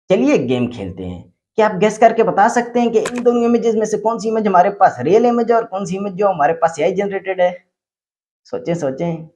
चलिए एक गेम खेलते हैं। क्या आप गेस करके बता सकते हैं कि इन दोनों इमेजेस में से कौन सी इमेज हमारे पास रियल इमेज है और कौन सी इमेज जो हमारे पास एआई जनरेटेड है? सोचें, सोचें।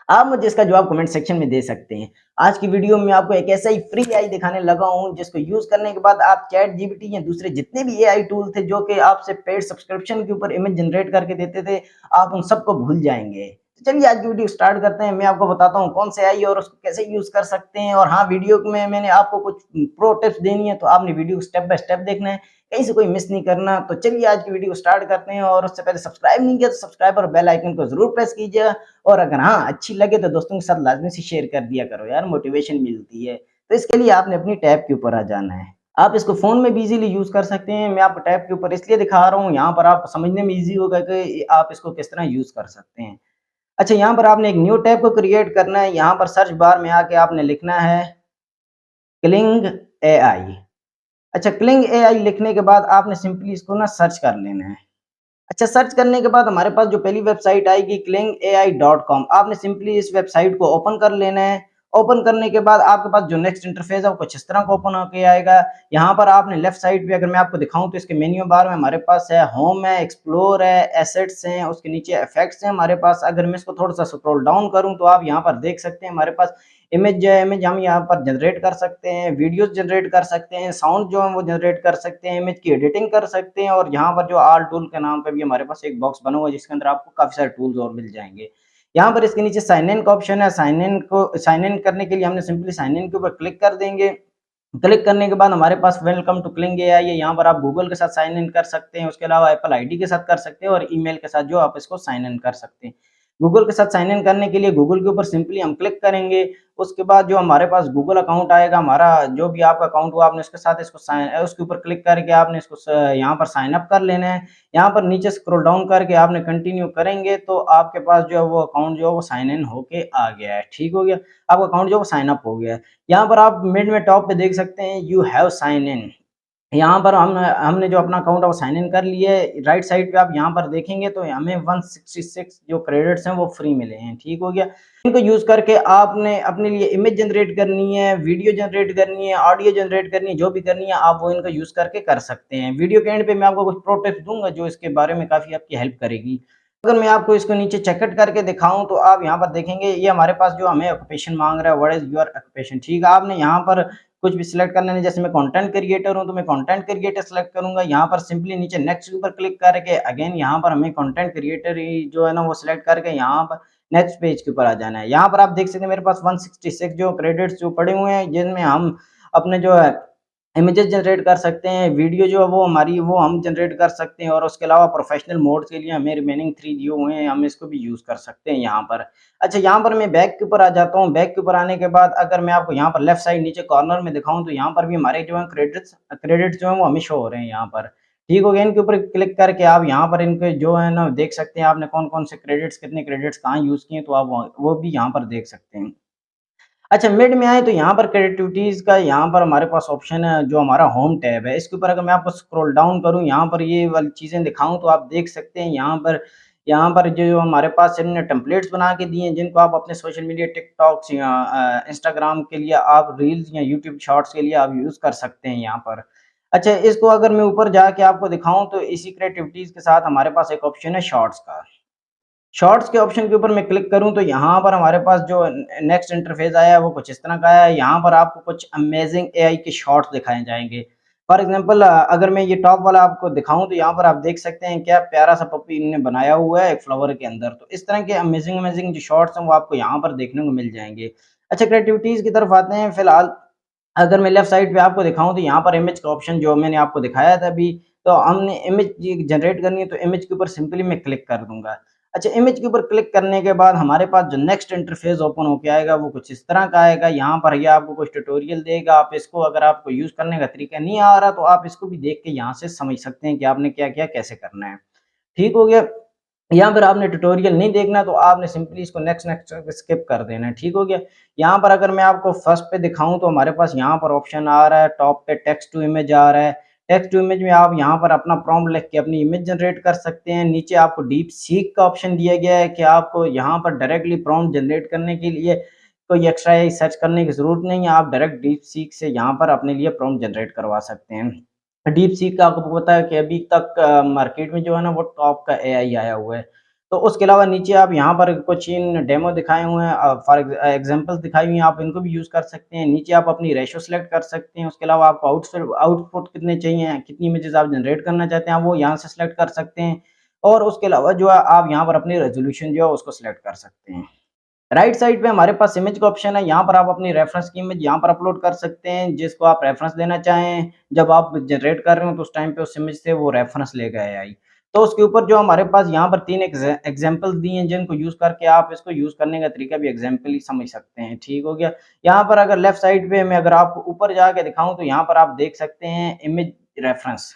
आप मुझे इसका जवाब कमेंट सेक्शन में दे सकते हैं। आज की वीडियो में आपको एक ऐसा ही फ्री एआई दिखाने लगा हूँ जिसको यूज़ करने के बाद आप चैट जीपीटी या दूसरे जितने भी एआई टूल थे जो कि आपसे पेड सब्सक्रिप्शन के ऊपर इमेज जनरेट करके देते थे, आप उन सबको भूल जाएँगे। तो चलिए आज की वीडियो स्टार्ट करते हैं। मैं आपको बताता हूँ कौन से एआई है और उसको कैसे यूज़ कर सकते हैं और हाँ, वीडियो में मैंने आपको कुछ प्रो टिप्स देनी है तो आपने वीडियो को स्टेप बाय स्टेप देखना है, कहीं से कोई मिस नहीं करना। तो चलिए आज की वीडियो स्टार्ट करते हैं और उससे पहले सब्सक्राइब नहीं किया तो सब्सक्राइब और बेल आइकन को ज़रूर प्रेस कीजिएगा। और अगर हाँ, अच्छी लगे तो दोस्तों के साथ लाज़मी से शेयर कर दिया करो यार, मोटिवेशन मिलती है। तो इसके लिए आपने अपनी टैब के ऊपर आ जाना है। आप इसको फ़ोन में भी ईज़िली यूज़ कर सकते हैं। मैं आपको टैब के ऊपर इसलिए दिखा रहा हूँ, यहाँ पर आप समझने में ईज़ी होगा कि आप इसको किस तरह यूज़ कर सकते हैं। अच्छा, यहाँ पर आपने एक न्यू टैब को क्रिएट करना है। यहाँ पर सर्च बार में आके आपने लिखना है क्लिंग एआई। अच्छा, क्लिंग एआई लिखने के बाद आपने सिंपली इसको ना सर्च कर लेना है। अच्छा, सर्च करने के बाद हमारे पास जो पहली वेबसाइट आएगी klingai.com, आपने सिंपली इस वेबसाइट को ओपन कर लेना है। ओपन करने के बाद आपके पास जो नेक्स्ट इंटरफेस है वो कुछ इस तरह का ओपन होके आएगा। यहाँ पर आपने लेफ्ट साइड पे अगर मैं आपको दिखाऊं तो इसके मेन्यू बार में हमारे पास है होम है, एक्सप्लोर है, एसेट्स हैं, उसके नीचे इफेक्ट्स हैं हमारे पास। अगर मैं इसको थोड़ा सा स्क्रॉल डाउन करूँ तो आप यहाँ पर देख सकते हैं हमारे पास इमेज जो है, इमेज हम यहाँ पर जनरेट कर सकते हैं, वीडियोस जनरेट कर सकते हैं, साउंड जो है वो जनरेट कर सकते हैं, इमेज की एडिटिंग कर सकते हैं और यहाँ पर जो ऑल टूल के नाम पे भी हमारे पास एक बॉक्स बना हुआ है जिसके अंदर आपको काफ़ी सारे टूल्स और मिल जाएँगे। यहाँ पर इसके नीचे साइन इन का ऑप्शन है, साइन इन करने के लिए हमने सिंपली साइन इन के ऊपर क्लिक कर देंगे। क्लिक करने के बाद हमारे पास वेलकम टू क्लिंग एआई है, यहाँ पर आप गूगल के साथ साइन इन कर सकते हैं, उसके अलावा एप्पल आईडी के साथ कर सकते हैं और ईमेल के साथ जो आप इसको साइन इन कर सकते हैं। गूगल के साथ साइन इन करने के लिए गूगल के ऊपर सिंपली हम क्लिक करेंगे, उसके बाद जो हमारे पास गूगल अकाउंट आएगा, हमारा जो भी आपका अकाउंट हुआ आपने उसके साथ इसको उसके ऊपर क्लिक करके आपने इसको यहाँ पर साइन अप कर लेना है। यहाँ पर नीचे स्क्रॉल डाउन करके आपने कंटिन्यू करेंगे तो आपके पास जो है वो अकाउंट जो है वो साइन इन होके आ गया है। ठीक हो गया, आपका अकाउंट जो है वो साइन अप हो गया है। यहाँ पर आप मिड में टॉप पे देख सकते हैं यू हैव साइन इन। यहाँ पर हमने जो अपना अकाउंट है वो साइन इन कर लिया है। राइट साइड पे आप यहाँ पर देखेंगे तो हमें 166 जो क्रेडिट्स हैं वो फ्री मिले हैं। ठीक हो गया, इनको यूज करके आपने अपने लिए इमेज जनरेट करनी है, वीडियो जनरेट करनी है, ऑडियो जनरेट करनी है, जो भी करनी है आप वो इनका यूज करके कर सकते हैं। वीडियो के एंड पे मैं आपको कुछ प्रो टिप्स दूंगा जो इसके बारे में काफी आपकी हेल्प करेगी। अगर मैं आपको इसको नीचे चेकआउट करके दिखाऊं तो आप यहाँ पर देखेंगे ये हमारे पास जो हमें ऑक्यूपेशन मांग रहा है, व्हाट इज योर ऑक्यूपेशन। ठीक है, आपने यहाँ पर कुछ भी सिलेक्ट कर लेना है। जैसे मैं कंटेंट क्रिएटर हूँ तो मैं कंटेंट क्रिएटर सेलेक्ट करूंगा। यहाँ पर सिंपली नीचे नेक्स्ट के ऊपर क्लिक करके अगेन यहाँ पर हमें कंटेंट क्रिएटर ही जो है ना वो सिलेक्ट करके यहाँ पर नेक्स्ट पेज के ऊपर आ जाना है। यहाँ पर आप देख सकते हैं मेरे पास 166 जो क्रेडिट्स जो पड़े हुए हैं जिनमें हम अपने जो है इमेजेस जनरेट कर सकते हैं, वीडियो जो है वो हमारी वो हम जनरेट कर सकते हैं और उसके अलावा प्रोफेशनल मोड के लिए हमें रिमेनिंग 3 दिए हुए हैं, हम इसको भी यूज़ कर सकते हैं यहाँ पर। अच्छा, यहाँ पर मैं बैक के ऊपर आ जाता हूँ। बैक के ऊपर आने के बाद अगर मैं आपको यहाँ पर लेफ्ट साइड नीचे कॉर्नर में दिखाऊँ तो यहाँ पर भी हमारे जो है क्रेडिट्स जो हैं वो हमें शो हो रहे हैं यहाँ पर। ठीक हो गया, इनके ऊपर क्लिक करके आप यहाँ पर इनके जो है ना देख सकते हैं आपने कौन-कौन से क्रेडिट्स कितने क्रेडिट्स कहाँ यूज़ किए तो आप वो भी यहाँ पर देख सकते हैं। अच्छा, मिड में आए तो यहाँ पर क्रिएटिविटीज़ का यहाँ पर हमारे पास ऑप्शन है जो हमारा होम टैब है। इसके ऊपर अगर मैं आपको स्क्रॉल डाउन करूँ यहाँ पर ये वाली चीज़ें दिखाऊँ तो आप देख सकते हैं यहाँ पर जो हमारे पास इन्होंने टेम्पलेट्स बना के दिए हैं जिनको आप अपने सोशल मीडिया टिकटॉक्स या इंस्टाग्राम के लिए आप रील्स या यूट्यूब शॉर्ट्स के लिए आप यूज़ कर सकते हैं यहाँ पर। अच्छा, इसको अगर मैं ऊपर जाके आपको दिखाऊँ तो इसी क्रिएटिविटीज़ के साथ हमारे पास एक ऑप्शन है शॉर्ट्स का। शॉर्ट्स के ऑप्शन के ऊपर मैं क्लिक करूँ तो यहाँ पर हमारे पास जो नेक्स्ट इंटरफेस आया है वो कुछ इस तरह का आया है। यहाँ पर आपको कुछ अमेजिंग एआई के शॉर्ट्स दिखाए जाएँगे। फॉर एग्ज़ाम्पल अगर मैं ये टॉप वाला आपको दिखाऊँ तो यहाँ पर आप देख सकते हैं क्या प्यारा-सा पप्पी इन्होंने बनाया हुआ है एक फ्लावर के अंदर। तो इस तरह के अमेजिंग जो शॉर्ट्स हैं वो आपको यहाँ पर देखने को मिल जाएँगे। अच्छा, क्रिएटिविटीज़ की तरफ आते हैं फिलहाल। अगर मैं लेफ्ट साइड पे आपको दिखाऊँ तो यहाँ पर इमेज का ऑप्शन जो मैंने आपको दिखाया था अभी, तो हमने इमेज जनरेट करनी है तो इमेज के ऊपर सिंपली मैं क्लिक कर दूँगा। अच्छा, इमेज के ऊपर क्लिक करने के बाद हमारे पास जो नेक्स्ट इंटरफ़ेस ओपन होके आएगा वो कुछ इस तरह का आएगा। यहाँ पर ये आपको कुछ ट्यूटोरियल देगा, आप इसको अगर आपको यूज़ करने का तरीका नहीं आ रहा तो आप इसको भी देख के यहाँ से समझ सकते हैं कि आपने क्या-क्या कैसे करना है। ठीक हो गया? यहाँ पर आपने ट्यूटोरियल नहीं देखना तो आपने सिंपली इसको नेक्स्ट स्किप कर देना है। ठीक हो गया? यहाँ पर अगर मैं आपको फर्स्ट पे दिखाऊँ तो हमारे पास यहाँ पर ऑप्शन आ रहा है, टॉप पे टेक्स्ट टू इमेज आ रहा है। टेक्स्ट टू इमेज में आप यहाँ पर अपना प्रॉम्प्ट लिख के अपनी इमेज जनरेट कर सकते हैं। नीचे आपको डीप सीक का ऑप्शन दिया गया है कि आपको यहाँ पर डायरेक्टली प्रॉम्प्ट जनरेट करने के लिए कोई एक्स्ट्रा सर्च करने की ज़रूरत नहीं है, आप डायरेक्ट डीप सीक से यहाँ पर अपने लिए प्रॉम्प्ट जनरेट करवा सकते हैं। डीप सीक का आपको पता है कि अभी तक मार्केट में जो है ना वो टॉप का एआई आया हुआ है। तो उसके अलावा नीचे आप यहाँ पर कुछ इन डेमो दिखाए हुए हैं, फॉर एग्जांपल्स दिखाई हुई हैं, आप इनको भी यूज़ कर सकते हैं। नीचे आप अपनी रेशियो सेलेक्ट कर सकते हैं, उसके अलावा आपको आउटपुट कितने चाहिए, कितनी इमेजेस आप जनरेट करना चाहते हैं, आप वो यहाँ से सेलेक्ट कर सकते हैं। और उसके अलावा जो है आप यहाँ पर अपनी रेज़ोल्यूशन जो है उसको सेलेक्ट कर सकते हैं। राइट साइड पे हमारे पास इमेज का ऑप्शन है, यहाँ पर आप अपनी रेफरेंस की इमेज यहाँ पर अपलोड कर सकते हैं, जिसको आप रेफरेंस देना चाहें। जब आप जनरेट कर रहे हो तो उस टाइम पे उस इमेज से वो रेफरेंस लेगा एआई। तो उसके ऊपर जो हमारे पास यहाँ पर 3 एग्जांपल्स दिए हैं, जिनको यूज़ करके आप इसको यूज़ करने का तरीका भी एग्जांपल ही समझ सकते हैं, ठीक हो गया। यहाँ पर अगर लेफ्ट साइड पे मैं अगर आपको ऊपर जाके दिखाऊँ तो यहाँ पर आप देख सकते हैं इमेज रेफरेंस।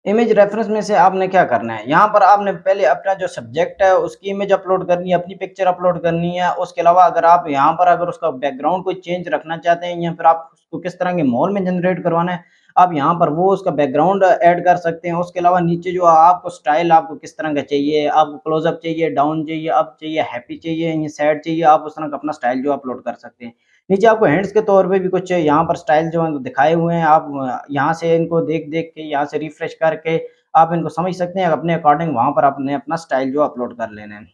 इमेज रेफरेंस में से आपने क्या करना है, यहाँ पर आपने पहले अपना जो सब्जेक्ट है उसकी इमेज अपलोड करनी है, अपनी पिक्चर अपलोड करनी है। उसके अलावा अगर आप यहाँ पर अगर उसका बैकग्राउंड कोई चेंज रखना चाहते हैं या फिर आप उसको किस तरह के माहौल में जनरेट करवाना है, आप यहाँ पर वो उसका बैकग्राउंड ऐड कर सकते हैं। उसके अलावा नीचे जो आपको स्टाइल आपको किस तरह का चाहिए, आपको क्लोजअप चाहिए, डाउन चाहिए, अप चाहिए, हैप्पी चाहिए या सैड चाहिए, आप उस तरह का अपना स्टाइल जो अपलोड कर सकते हैं। नीचे आपको हैंड्स के तौर पे भी कुछ यहाँ पर स्टाइल जो है दिखाए हुए हैं, आप यहाँ से इनको देख-देख के यहाँ से रिफ्रेश करके आप इनको समझ सकते हैं, अपने अकॉर्डिंग वहाँ पर आपने अपना स्टाइल जो अपलोड कर लेना है।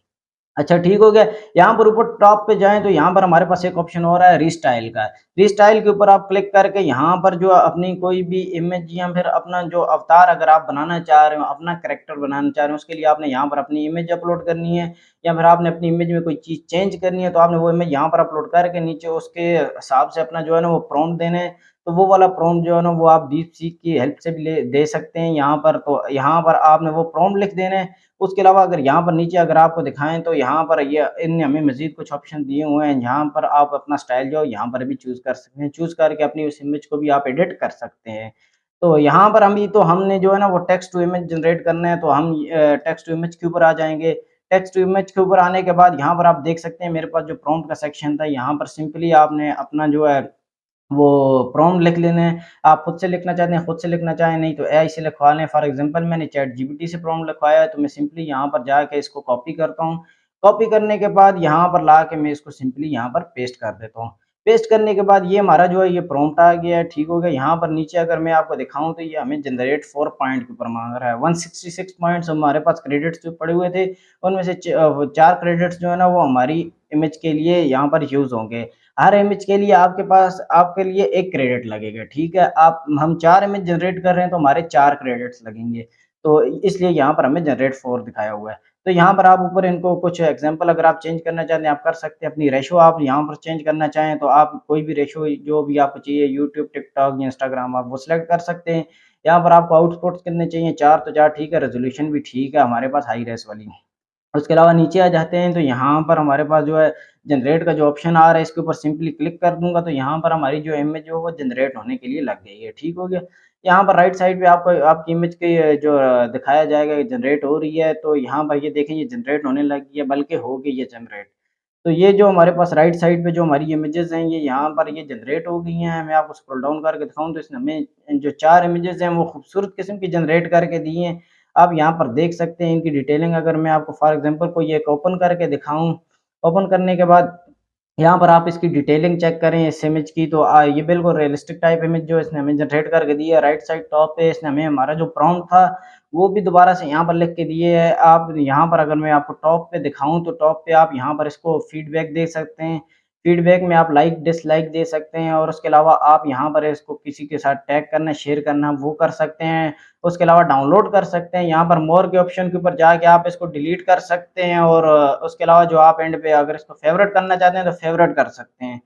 अच्छा ठीक हो गया। यहाँ पर ऊपर टॉप पे जाएँ तो यहाँ पर हमारे पास एक ऑप्शन और है रीस्टाइल का। रीस्टाइल के ऊपर आप क्लिक करके यहाँ पर जो अपनी कोई भी इमेज या फिर अपना जो अवतार अगर आप बनाना चाह रहे हो, अपना कैरेक्टर बनाना चाह रहे हो, उसके लिए आपने यहाँ पर अपनी इमेज अपलोड करनी है या फिर आपने अपनी इमेज में कोई चीज़ चेंज करनी है, तो आपने वो इमेज यहाँ पर अपलोड करके नीचे उसके हिसाब से अपना जो है ना वो प्रॉम्प्ट देना है। तो वो वाला प्रॉम्प्ट जो है ना वो आप डीपसीक की हेल्प से भी ले दे सकते हैं यहाँ पर। तो यहाँ पर आपने वो प्रॉम्प्ट लिख देना है। उसके अलावा अगर यहाँ पर नीचे अगर आपको दिखाएँ तो यहाँ पर ये इनने हमें मज़ीद कुछ ऑप्शन दिए हुए हैं, जहाँ पर आप अपना स्टाइल जो है यहाँ पर भी चूज़ कर सकते हैं। चूज़ करके अपनी उस इमेज को भी आप एडिट कर सकते हैं। तो यहाँ पर अभी तो हमने जो है ना वो टेक्स्ट टू इमेज जनरेट करना है, तो हम टेक्स्ट टू इमेज के ऊपर आ जाएँगे। टेक्स्ट टू इमेज के ऊपर आने के बाद यहाँ पर आप देख सकते हैं मेरे पास जो प्रॉम्प्ट का सेक्शन था, यहाँ पर सिंपली आपने अपना जो है वो प्रॉम्प्ट लिख लेने हैं। आप खुद से लिखना चाहते हैं, खुद से लिखना चाहें, नहीं तो एआई से लिखवा लें। फॉर एग्ज़ाम्पल मैंने चैटजीपीटी से प्रॉम्प्ट लिखवाया है, तो मैं सिंपली यहाँ पर जाके इसको कॉपी करता हूँ। कॉपी करने के बाद यहाँ पर लाके मैं इसको सिंपली यहाँ पर पेस्ट कर देता हूँ। पेस्ट करने के बाद ये हमारा जो है ये प्रॉम्प्ट आ गया है, ठीक हो गया। यहाँ पर नीचे अगर मैं आपको दिखाऊँ तो ये हमें जनरेट 4 पॉइंट के ऊपर माँग रहा है। 166 पॉइंट्स हमारे पास क्रेडिट्स जो पड़े हुए थे, उनमें से 4 क्रेडिट्स जो है ना वो हमारी इमेज के लिए यहाँ पर यूज़ होंगे। हर इमेज के लिए आपके पास आपके लिए 1 क्रेडिट लगेगा, ठीक है? आप हम 4 इमेज जनरेट कर रहे हैं तो हमारे 4 क्रेडिट्स लगेंगे। तो इसलिए यहाँ पर हमें जनरेट 4 दिखाया हुआ है। तो यहाँ पर आप ऊपर इनको कुछ एग्ज़ाम्पल अगर आप चेंज करना चाहते हैं आप कर सकते हैं। अपनी रेशियो आप यहाँ पर चेंज करना चाहें तो आप कोई भी रेशियो जो भी आपको चाहिए यूट्यूब, टिकटॉक या इंस्टाग्राम आप वो सिलेक्ट कर सकते हैं। यहाँ पर आपको आउटपुट्स कितने चाहिए 4 तो 4 ठीक है, रेज़ोल्यूशन भी ठीक है हमारे पास हाई रेज़ वाली। उसके अलावा नीचे आ जाते हैं तो यहाँ पर हमारे पास जो है जनरेट का जो ऑप्शन आ रहा है इसके ऊपर सिंपली क्लिक कर दूँगा तो यहाँ पर हमारी जो इमेज है वो जनरेट होने के लिए लग गई है, ठीक हो गया। यहाँ पर राइट साइड पे आपको आपकी इमेज की जो दिखाया जाएगा जनरेट हो रही है, तो यहाँ पर ये देखें ये जनरेट होने लगी है, बल्कि हो गई है जनरेट। तो ये जो हमारे पास राइट साइड पे जो हमारी इमेजेस हैं ये यहाँ पर ये जनरेट हो गई हैं। मैं आपको स्क्रॉल डाउन करके दिखाऊँ तो इसने हमें जो 4 इमेजेस हैं वो खूबसूरत किस्म की जनरेट करके दी हैं। आप यहाँ पर देख सकते हैं इनकी डिटेलिंग अगर मैं आपको फॉर एग्ज़ाम्पल कोई एक ओपन करके दिखाऊँ, ओपन करने के बाद यहाँ पर आप इसकी डिटेलिंग चेक करें इस इमेज की तो ये बिल्कुल रियलिस्टिक टाइप इमेज जो इसने हमें जनरेट करके दी है। राइट साइड टॉप पे इसने हमें हमारा जो प्रॉम्प्ट था वो भी दोबारा से यहाँ पर लिख के दिए है। आप यहाँ पर अगर मैं आपको टॉप पे दिखाऊँ तो टॉप पे आप यहाँ पर इसको फीडबैक दे सकते हैं। फीडबैक में आप लाइक डिसलाइक दे सकते हैं और उसके अलावा आप यहाँ पर इसको किसी के साथ टैग करना, शेयर करना वो कर सकते हैं। उसके अलावा डाउनलोड कर सकते हैं। यहाँ पर मोर के ऑप्शन के ऊपर जाके आप इसको डिलीट कर सकते हैं और उसके अलावा जो आप एंड पे अगर इसको फ़ेवरेट करना चाहते हैं तो फ़ेवरेट कर सकते हैं।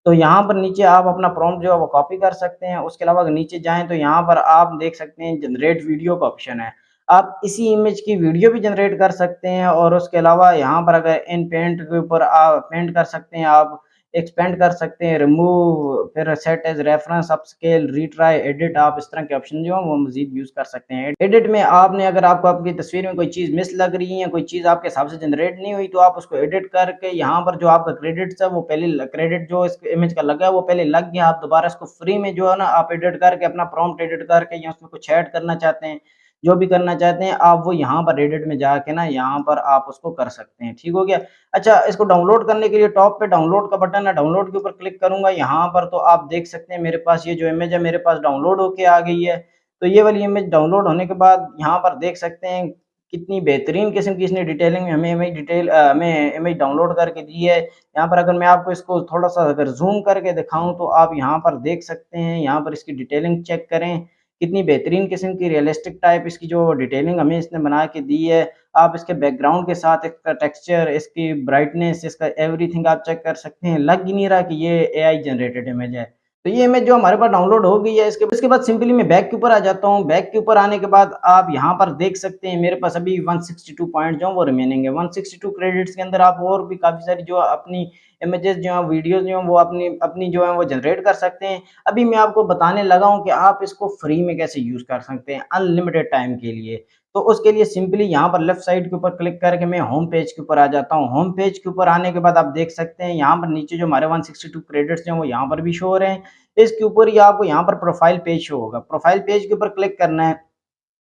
तो यहाँ पर नीचे आप अपना प्रॉम्प्ट जो है वो कॉपी कर सकते हैं। उसके अलावा अगर नीचे जाएँ तो यहाँ पर आप देख सकते हैं जनरेट वीडियो का ऑप्शन है। आप इसी इमेज की वीडियो भी जनरेट कर सकते हैं और उसके अलावा यहाँ पर अगर इन पेंट के ऊपर आप पेंट कर सकते हैं, आप एक्सपेंड कर सकते हैं, रिमूव, फिर set as reference, upscale, retry, edit आप इस तरह के ऑप्शन जो हैं वो मज़ीद यूज़ कर सकते हैं। एडिट में आपने अगर आपको आपकी तस्वीर में कोई चीज़ मिस लग रही है, कोई चीज़ आपके हिसाब से जनरेट नहीं हुई तो आप उसको एडिट करके यहाँ पर जो आपका क्रेडिट्स है वो पहले क्रेडिट जो इस इमेज का लगा है वो पहले लग गया, आप दोबारा इसको फ्री में जो है ना आप एडिट करके अपना प्रॉम्प्ट एडिट करके या उसमें कुछ ऐड करना चाहते हैं जो भी करना चाहते हैं आप वो यहाँ पर रेडिट में जाके ना यहाँ पर आप उसको कर सकते हैं, ठीक हो गया। अच्छा, इसको डाउनलोड करने के लिए टॉप पे डाउनलोड का बटन है, डाउनलोड के ऊपर क्लिक करूंगा यहाँ पर, तो आप देख सकते हैं मेरे पास ये जो इमेज है मेरे पास डाउनलोड होके आ गई है। तो ये वाली इमेज डाउनलोड होने के बाद यहाँ पर देख सकते हैं कितनी बेहतरीन किस्म की इसने डिटेलिंग में हमें हमें इमेज डाउनलोड करके दी है। यहाँ पर अगर मैं आपको इसको थोड़ा-सा अगर ज़ूम करके दिखाऊँ तो आप यहाँ पर देख सकते हैं, यहाँ पर इसकी डिटेलिंग चेक करें, कितनी बेहतरीन किस्म की रियलिस्टिक टाइप इसकी जो डिटेलिंग हमें इसने बना के दी है। आप इसके बैकग्राउंड के साथ इसका टेक्सचर, इसकी ब्राइटनेस, इसका एवरीथिंग आप चेक कर सकते हैं। लग ही नहीं रहा कि ये एआई जनरेटेड इमेज है। तो ये इमेज जो हमारे पास डाउनलोड हो गई है, इसके बाद सिंपली मैं बैक के ऊपर आ जाता हूँ। बैक के ऊपर आने के बाद आप यहाँ पर देख सकते हैं मेरे पास अभी 162 पॉइंट जो है वो रिमेनिंग है। 162 क्रेडिट्स के अंदर आप और भी काफ़ी सारी जो अपनी इमेजेस जो हैं, वीडियोज़ जो हैं वो अपनी अपनी जो है वो जनरेट कर सकते हैं। अभी मैं आपको बताने लगा हूँ कि आप इसको फ्री में कैसे यूज़ कर सकते हैं अनलिमिटेड टाइम के लिए। तो उसके लिए सिंपली यहाँ पर लेफ्ट साइड के ऊपर क्लिक करके मैं होम पेज के ऊपर आ जाता हूँ। होम पेज के ऊपर आने के बाद आप देख सकते हैं यहाँ पर नीचे जो हमारे 162 क्रेडिट्स हैं वो यहाँ पर भी शो हो रहे हैं। इसके ऊपर ही आपको यहाँ पर प्रोफाइल पेज शो होगा। प्रोफाइल पेज के ऊपर क्लिक करना है।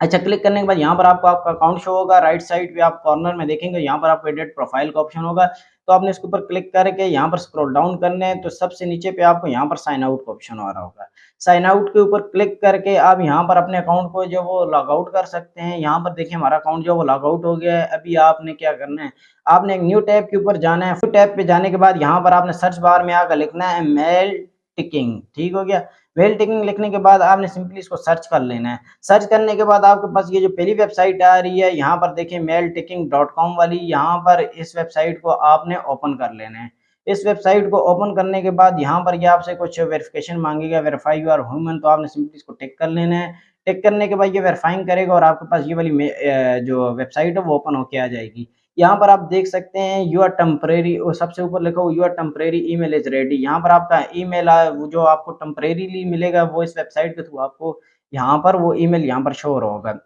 अच्छा, क्लिक करने के बाद यहाँ पर आपको आपका अकाउंट शो होगा। राइट साइड पे आप कॉर्नर में देखेंगे यहाँ पर आपको एडिट प्रोफाइल का ऑप्शन होगा। तो आपने इसके ऊपर क्लिक करके यहाँ पर स्क्रॉल डाउन करना है, तो सबसे नीचे पे आपको यहाँ पर साइन आउट का ऑप्शन आ रहा होगा। साइन आउट के ऊपर क्लिक करके आप यहाँ पर अपने अकाउंट को जो वो लॉग आउट कर सकते हैं। यहाँ पर देखिए हमारा अकाउंट जो वो लॉग आउट हो गया है। अभी आपने क्या करना है, आपने एक न्यू टैब के ऊपर जाना है। न्यू टैब पे जाने के बाद यहाँ पर आपने सर्च बार में आकर लिखना है मेल टिकिंग, ठीक हो गया। मेल टिकिंग लिखने के बाद आपने सिंपली इसको सर्च कर लेना है। सर्च करने के बाद आपके पास ये जो पहली वेबसाइट आ रही है यहाँ पर देखिए mailticking.com वाली, यहाँ पर इस वेबसाइट को आपने ओपन कर लेना है। इस वेबसाइट को ओपन करने के बाद यहाँ पर ये आपसे कुछ वेरिफिकेशन मांगेगा, वेरीफाई यू आर ह्यूमन, तो आपने सिंपली इसको टिक कर लेना है। टिक करने के बाद ये वेरीफाइंग करेगा और आपके पास ये वाली जो वेबसाइट है वो ओपन होके आ जाएगी। यहाँ पर आप देख सकते हैं यू आर टेम्परेरी, और सबसे ऊपर लिखा हुआ your temporary email is ready. यहाँ पर आपका ईमेल वो जो आपको टेम्परेरीली मिलेगा वो इस वेबसाइट के थ्रू आपको यहाँ पर वो ईमेल यहाँ पर शो हो रहा होगा।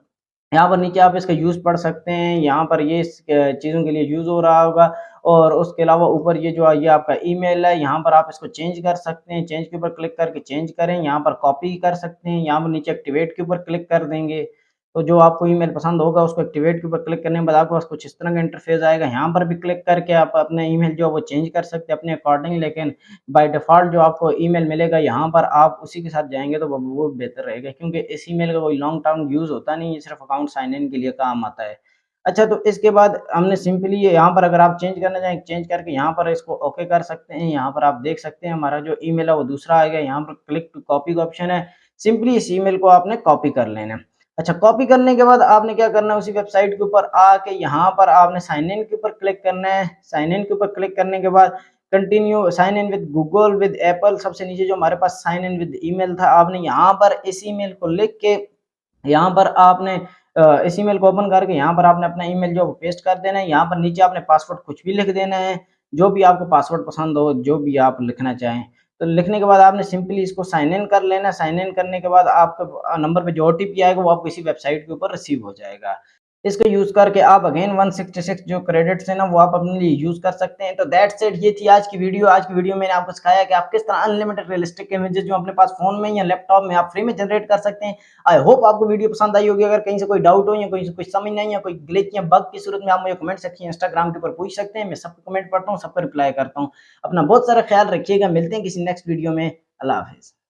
यहाँ पर नीचे आप इसका यूज़ पढ़ सकते हैं, यहाँ पर ये इस चीज़ों के लिए यूज़ हो रहा होगा। और उसके अलावा ऊपर ये जो ये आपका ईमेल है, यहाँ पर आप इसको चेंज कर सकते हैं। चेंज के ऊपर क्लिक करके चेंज करें, यहाँ पर कॉपी कर सकते हैं, यहाँ पर नीचे एक्टिवेट के ऊपर क्लिक कर देंगे। तो जो आपको ईमेल पसंद होगा उसको एक्टिवेट के ऊपर क्लिक करने के बाद आपके पास कुछ इस तरह का इंटरफेस आएगा। यहाँ पर भी क्लिक करके आप अपना ईमेल जो है वो चेंज कर सकते हैं अपने अकॉर्डिंग, लेकिन बाय डिफ़ॉल्ट जो आपको ईमेल मिलेगा यहाँ पर आप उसी के साथ जाएँगे तो वो बेहतर रहेगा, क्योंकि इस ईमेल का कोई लॉन्ग टर्म यूज़ होता नहीं है, सिर्फ़ अकाउंट साइन इन के लिए काम आता है। अच्छा, तो इसके बाद हमने सिंपली यहाँ पर अगर आप चेंज करना चाहें, चेंज करके यहाँ पर इसको ओके कर सकते हैं। यहाँ पर आप देख सकते हैं हमारा जो ईमेल है वो दूसरा आ गया। यहाँ पर क्लिक टू कॉपी का ऑप्शन है, सिंपली इस ईमेल को आपने कॉपी कर लेना है। अच्छा, कॉपी करने के बाद आपने क्या करना है, उसी वेबसाइट के ऊपर आके यहाँ पर आपने साइन इन के ऊपर क्लिक करना है। साइन इन के ऊपर क्लिक करने के बाद continue sign in with Google, with Apple, सबसे नीचे जो हमारे पास साइन इन विद ईमेल था, आपने यहाँ पर इस ईमेल को लिख के यहाँ पर आपने इस ईमेल को ओपन करके यहाँ पर आपने अपना ईमेल जो है वो पेस्ट कर देना है। यहाँ पर नीचे आपने पासवर्ड कुछ भी लिख देना है, जो भी आपको पासवर्ड पसंद हो, जो भी आप लिखना चाहें। तो लिखने के बाद आपने सिंपली इसको साइन इन कर लेना है। साइन इन करने के बाद आपके नंबर पे जो ओटीपी आएगा वो आपको इसी वेबसाइट के ऊपर रिसीव हो जाएगा। इसको यूज़ करके आप अगेन 166 जो क्रेडिट्स हैं ना वो आप अपने लिए यूज़ कर सकते हैं। तो दैट्स इट, ये थी आज की वीडियो। आज की वीडियो मैंने आपको सिखाया कि आप किस तरह अनलिमिटेड रियलिस्टिक इमेजेस जो अपने पास फ़ोन में या लैपटॉप में आप फ्री में जनरेट कर सकते हैं। आई होप आपको वीडियो पसंद आई होगी। अगर कहीं से कोई डाउट हो या कहीं से कुछ समझ नहीं या कोई ग्लिच या बग की सूरत में आप मुझे कमेंट सेक्शन इंस्टाग्राम के ऊपर पूछ सकते हैं। मैं सबको कमेंट पढ़ता हूँ, सबको रिप्लाई करता हूँ। अपना बहुत सारा ख्याल रखिएगा। मिलते हैं किसी नेक्स्ट वीडियो में। अल्लाह हाफ़िज़।